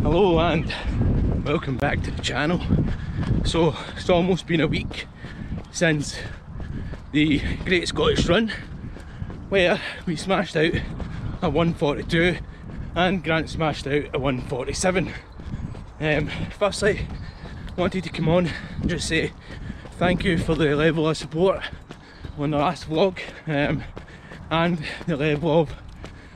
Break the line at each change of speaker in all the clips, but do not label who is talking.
Hello and welcome back to the channel. So it's almost been a week since the Great Scottish Run, where we smashed out a 1:42 and Grant smashed out a 1:47. Firstly, wanted to come on and just say thank you for the level of support on the last vlog and the level of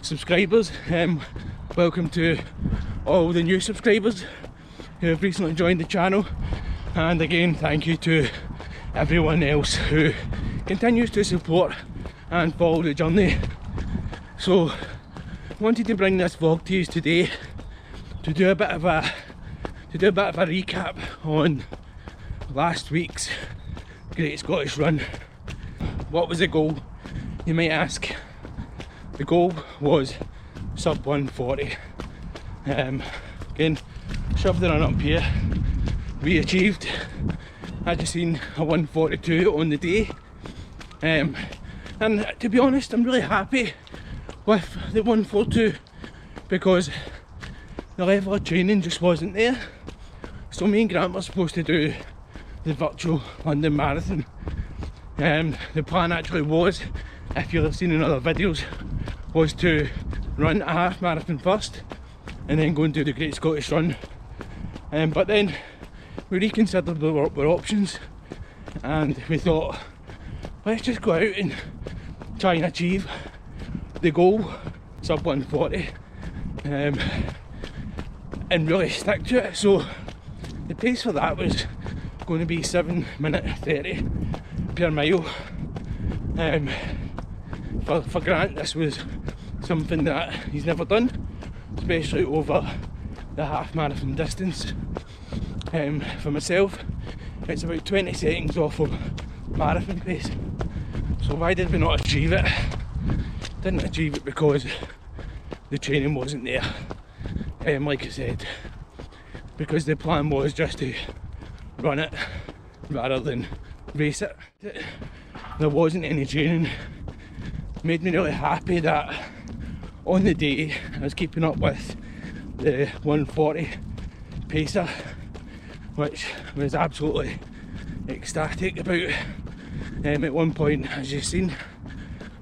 subscribers. Welcome to all the new subscribers who have recently joined the channel, and again thank you to everyone else who continues to support and follow the journey. So wanted to bring this vlog to you today to do a bit of a recap on last week's Great Scottish Run. What was the goal, you might ask? The goal was sub 140. Again, shoved the run up here. We achieved, as you've seen, a 1:42 on the day. And to be honest, I'm really happy with the 1:42 because the level of training just wasn't there. So me and Grant were supposed to do the virtual London Marathon. The plan actually was, if you'll have seen in other videos, was to run a half marathon first and then go and do the Great Scottish Run. But then we reconsidered our options and we thought, let's just go out and try and achieve the goal, sub 140, and really stick to it. So the pace for that was going to be 7:30 per mile. For Grant, this was something that he's never done, especially over the half marathon distance. For myself, it's about 20 seconds off of marathon pace. So why did we not achieve it? Didn't achieve it because the training wasn't there. Like I said, because the plan was just to run it rather than race it. There wasn't any training. Made me really happy that on the day I was keeping up with the 140 pacer, which I was absolutely ecstatic about. At one point, as you've seen,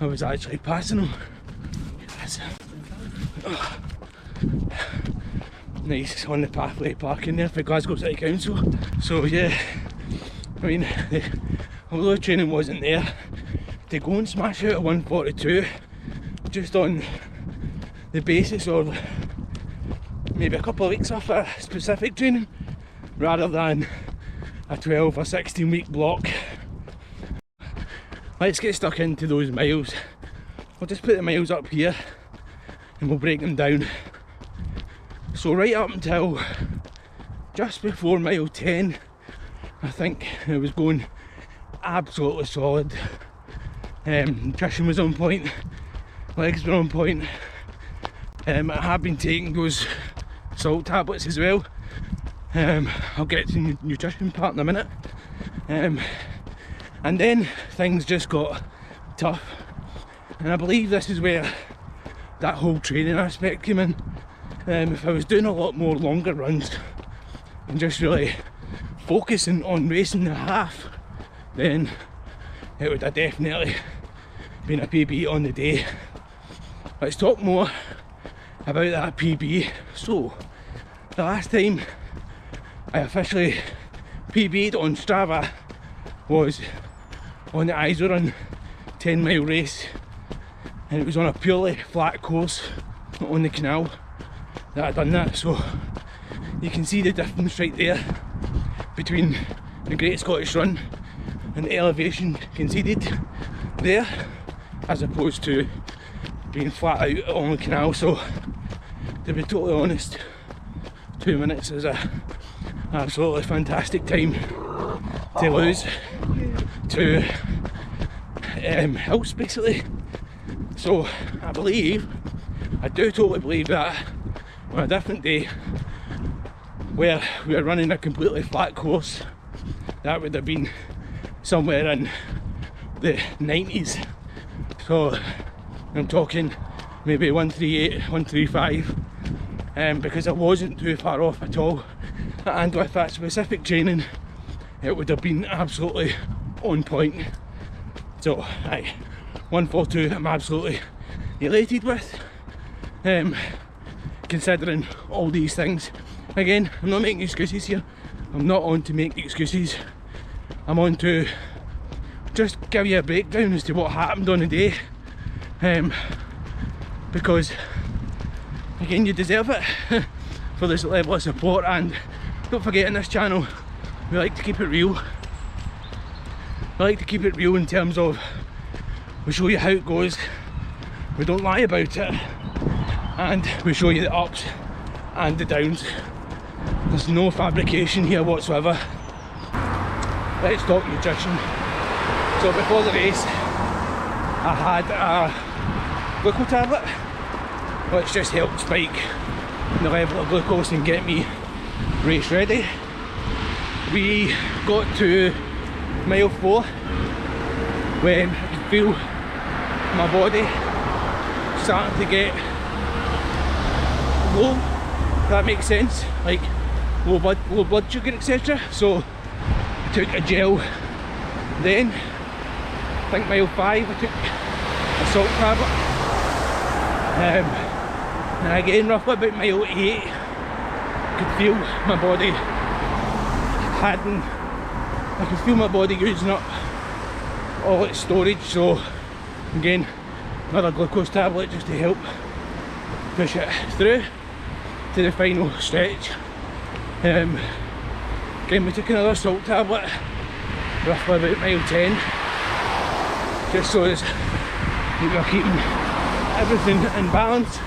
I was actually passing him. Oh. Nice on the pathway parking there for Glasgow City Council. So yeah, I mean, although the training wasn't there, to go and smash out a 1:42 just on the basis of maybe a couple of weeks off a specific training rather than a 12 or 16 week block. Let's get stuck into those miles. I'll just put the miles up here and we'll break them down. So right up until just before mile 10, I think it was going absolutely solid. Nutrition was on point, legs were on point. I have been taking those salt tablets as well. I'll get to the nutrition part in a minute. And then things just got tough, and I believe this is where that whole training aspect came in. If I was doing a lot more longer runs and just really focusing on racing the half, then it would have definitely been a PB on the day. Let's talk more about that PB. So the last time I officially PB'd on Strava was on the Isorun 10-mile race, and it was on a purely flat course on the canal that I'd done that. So you can see the difference right there between the Great Scottish Run and the elevation conceded there, as opposed to being flat out on the canal. So to be totally honest, 2 minutes is a absolutely fantastic time to lose to hills basically. So I do totally believe that on a different day where we are running a completely flat course, that would have been somewhere in the 90s. So I'm talking maybe 138, 135. because I wasn't too far off at all, and with that specific training it would have been absolutely on point. So 142 I'm absolutely elated with, considering all these things. Again, I'm not making excuses here, I'm not on to make excuses, I'm on to just give you a breakdown as to what happened on the day, because again, you deserve it for this level of support. And don't forget, in this channel we like to keep it real. We like to keep it real in terms of we show you how it goes, we don't lie about it, and we show you the ups and the downs. There's no fabrication here whatsoever. Let's talk nutrition. So before the race I had a glucose tablet which just helped spike the level of glucose and get me race ready. We got to mile 4 when I could feel my body starting to get low, if that makes sense, like low blood sugar, etc. So I took a gel. Then I think mile 5 I took a salt tablet, and again roughly about mile 8 I could feel my body using up all its storage. So again, another glucose tablet just to help push it through to the final stretch. Again, we took another salt tablet roughly about mile 10, just so as we were keeping everything in balance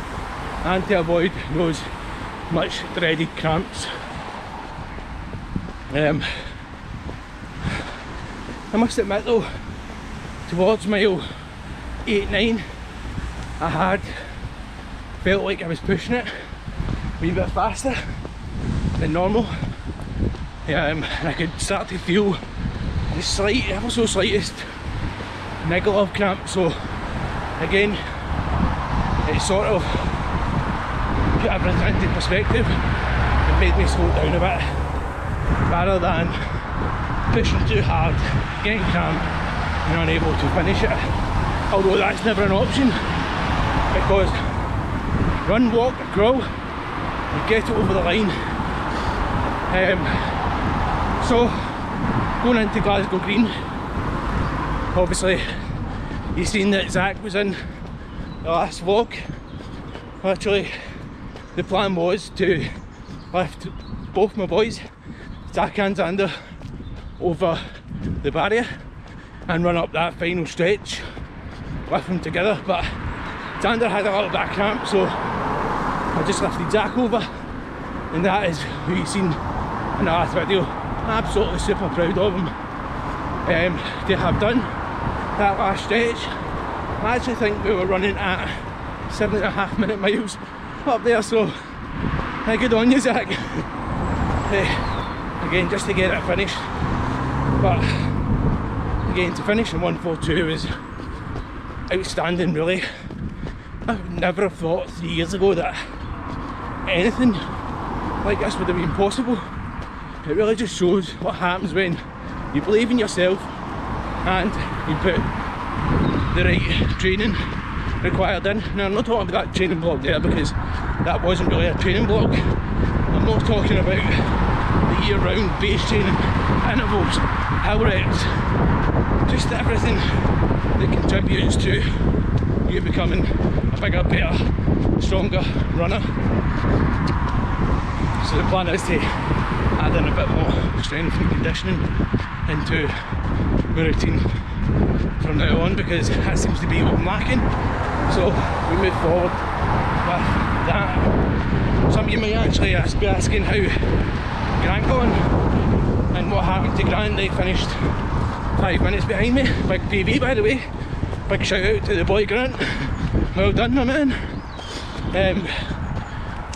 and to avoid those much dreaded cramps. I must admit though, towards mile 8-9 I had felt like I was pushing it a wee bit faster than normal, and I could start to feel the slight, ever so slightest niggle of cramp. So again, it sort of put everything into perspective and made me slow down a bit, rather than pushing too hard, getting cramp and unable to finish it. Although that's never an option, because run, walk, or crawl, you get it over the line. So going into Glasgow Green, obviously you've seen that Zach was in the last vlog. Actually the plan was to lift both my boys, Zach and Xander, over the barrier and run up that final stretch with them together, but Xander had a little bit of cramp, so I just lifted Zach over, and that is who you've seen in the last video. Absolutely super proud of him to have done that last stretch. I actually think we were running at 7.5 minute miles up there, so good on you, Zach. Again, just to get it finished, but again, to finish in 1:42 is outstanding really. I would never have thought 3 years ago that anything like this would have been possible. It really just shows what happens when you believe in yourself and you put the right training required in. Now, I'm not talking about that training block there, because that wasn't really a training block. I'm not talking about the year-round base training, intervals, hill reps, just everything that contributes to you becoming a bigger, better, stronger runner. So the plan is to add in a bit more strength and conditioning into my routine from now on, because that seems to be what I'm lacking. So we move forward with that. Some of you might actually be asking how Grant gone and what happened to Grant. They finished 5 minutes behind me. Big PB, by the way. Big shout out to the boy Grant. Well done, my man.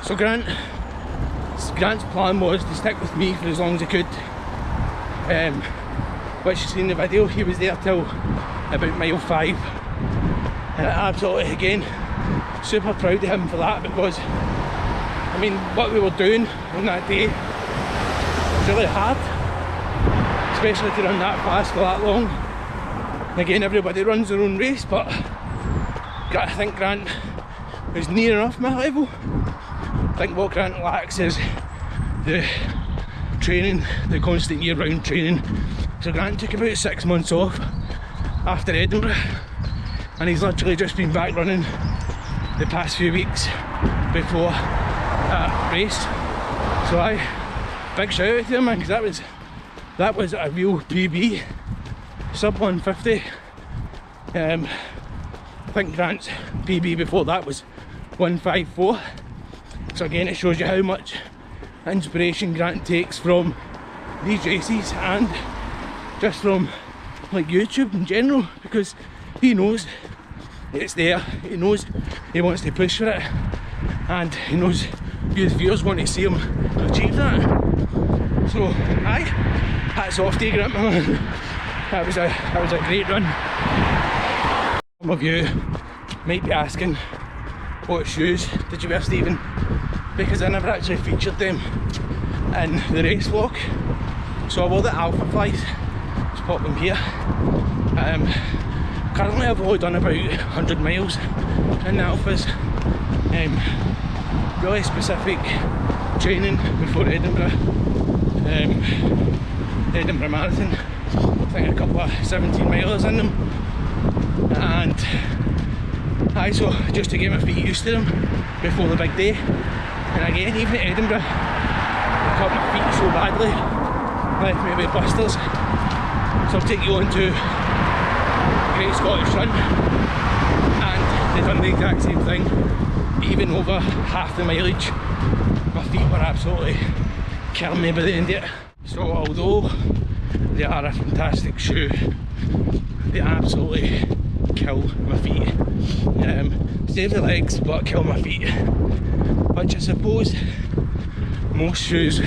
So Grant's plan was to stick with me for as long as he could, which you see in the video. He was there till about mile 5, and absolutely, again, super proud of him for that, because I mean, what we were doing on that day was really hard, especially to run that fast for that long. And again, everybody runs their own race, but I think Grant was near enough my level. I think what Grant lacks is the training, the constant year-round training. So Grant took about 6 months off after Edinburgh, and he's literally just been back running the past few weeks before that race. So big shout out to him, man, because that was a real PB, sub 150. I think Grant's PB before that was 154. So again, it shows you how much inspiration Grant takes from these races and just from like YouTube in general, because he knows it's there, he knows he wants to push for it, and he knows you as viewers want to see him achieve that. So hats off to you, Grant, my man. That was a great run. Some of you might be asking, what shoes did you wear, Stephen? Because I never actually featured them in the race vlog. So I wore the Alpha Flies. Let's pop them here. Currently I've only done about 100 miles in the Alphas. Really specific training before Edinburgh. The Edinburgh Marathon. I think a couple of 17 milers in them. And so just to get my feet used to them before the big day. And again, even at Edinburgh, I cut my feet so badly, left me with blisters. So I'll take you on to Great Scottish Run, and they've done the exact same thing. Even over half the mileage, my feet were absolutely killing me by the end of it. So although they are a fantastic shoe, they absolutely kill my feet. Save the legs but kill my feet, which I suppose most shoes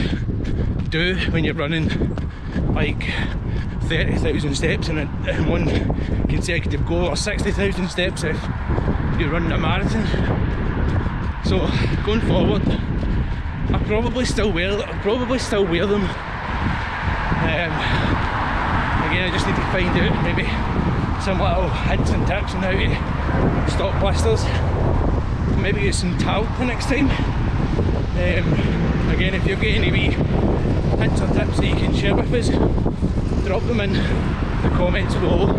do when you're running like 30,000 steps in one consecutive go, or 60,000 steps if you're running a marathon. So going forward, I'll probably still wear them. Again, I just need to find out maybe some little hints and tips on how to stop blisters. Maybe use some talc the next time. Again, if you've got any wee hints or tips that you can share with us, drop them in the comments below.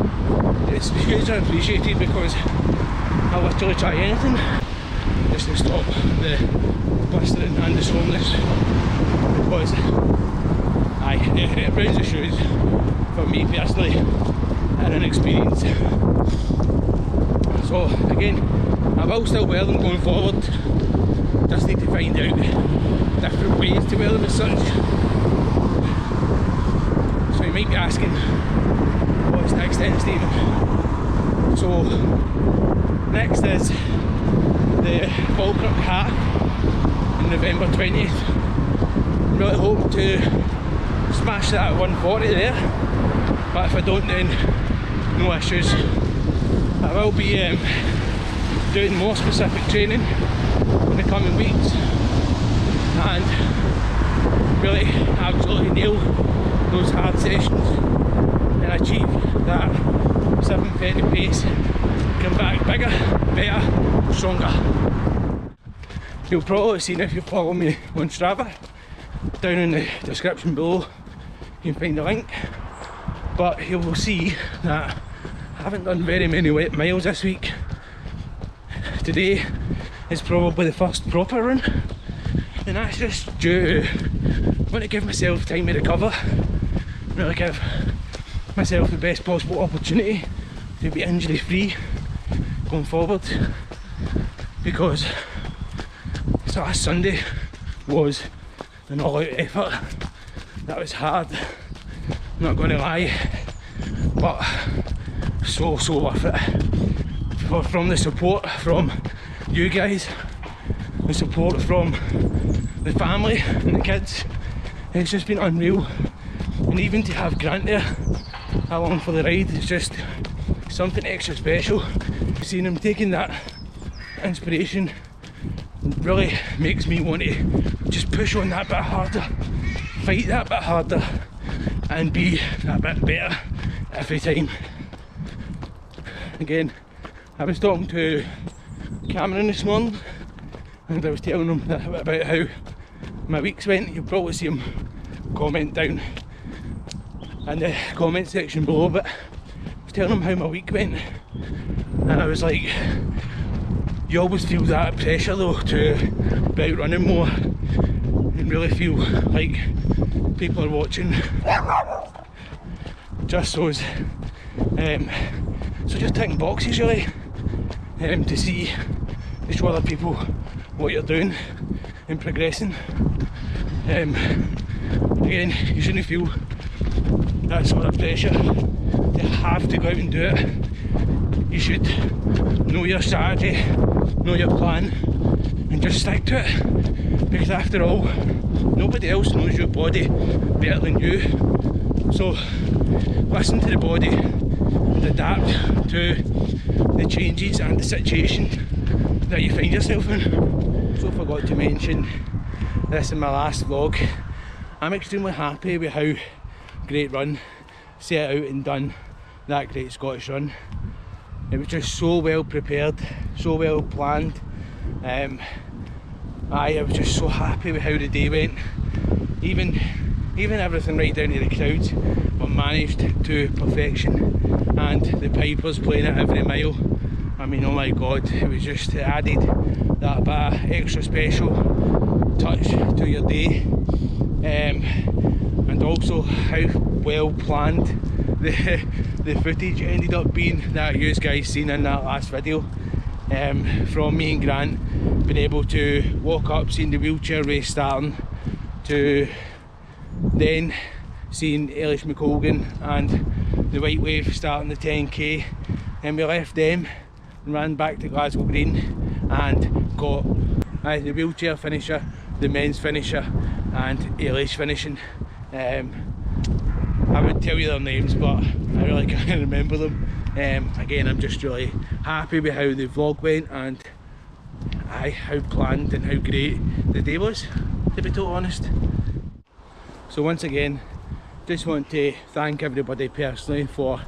It's hugely appreciated, because I'll literally try anything just to stop the blistering and the soreness, because it ruins the shoes for me personally and an experience. So again, I will still wear them going forward, just need to find out different ways to wear them as such. So you might be asking, what's next then, Stephen? So next is the Falkirk Half on November 20th. Really hope to smash that at 140 there, but if I don't, then no issues. I will be doing more specific training in the coming weeks and really absolutely nail those hard sessions and achieve that 7:30 pace, come back bigger, better, stronger. You'll probably have seen, if you follow me on Strava, down in the description below you can find a link, but you will see that I haven't done very many wet miles this week. Today is probably the first proper run, and that's just due to I want to give myself time to recover, really give myself the best possible opportunity to be injury free going forward, because last Sunday was an all out effort. That was hard, I'm not going to lie, but so worth it. From the support from you guys, the support from the family and the kids, it's just been unreal. And even to have Grant there along for the ride, it's just something extra special. Seeing him taking that inspiration really makes me want to just push on that bit harder, fight that bit harder, and be that bit better every time. Again, I was talking to Cameron this morning and I was telling him about how my weeks went. You'll probably see him comment down in the comment section below, but I was telling him how my week went, and I was like, you always feel that pressure though to be out running more and really feel like people are watching. Just so just ticking boxes really, to see, to show other people what you're doing and progressing. Again, you shouldn't feel that sort of pressure to have to go out and do it. You should know your strategy, know your plan, and just stick to it, because after all, nobody else knows your body better than you. So listen to the body and adapt to the changes and the situation that you find yourself in. So forgot to mention this in my last vlog, I'm extremely happy with how Great Run set out and done that Great Scottish Run. It was just so well prepared, so well planned. I was just so happy with how the day went. Even everything right down to the crowds were managed to perfection, and the pipers playing at every mile. I mean, oh my god, it was just, it added that bit of extra special touch to your day. And also how well planned the footage ended up being that you guys seen in that last video, from me and Grant being able to walk up, seeing the wheelchair race starting, to then seeing Elish McColgan and the White Wave starting the 10k, and we left them and ran back to Glasgow Green and got the wheelchair finisher, the men's finisher and Elish finishing. I would tell you their names, but I really can't remember them. Again, I'm just really happy with how the vlog went and how planned and how great the day was, to be totally honest. So once again, just want to thank everybody personally for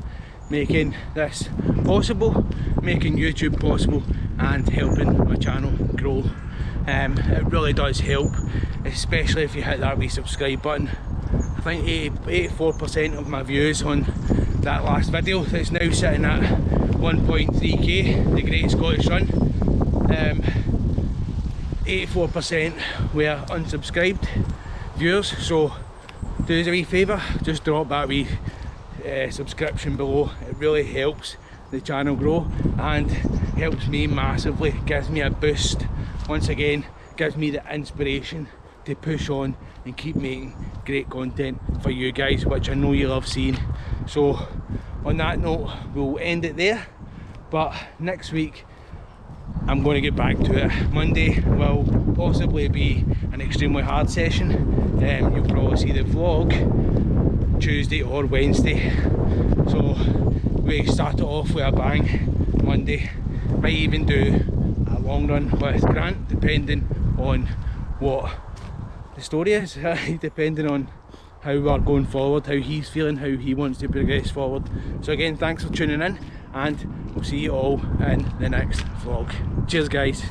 making this possible, making YouTube possible and helping my channel grow. It really does help, especially if you hit that wee subscribe button. I think 84% of my views on that last video that's now sitting at 1.3k, the Great Scottish Run, 84% were unsubscribed viewers, so do us a wee favour, just drop that wee subscription below. It really helps the channel grow and helps me massively, gives me a boost. Once again, gives me the inspiration to push on and keep making great content for you guys, which I know you love seeing. So on that note, we'll end it there, but next week I'm going to get back to it. Monday will possibly be an extremely hard session. You'll probably see the vlog Tuesday or Wednesday, so we start it off with a bang Monday. Might even do a long run with Grant, depending on what the story is, depending on how we're going forward, how he's feeling, how he wants to progress forward. So again, thanks for tuning in, and we'll see you all in the next vlog. Cheers guys.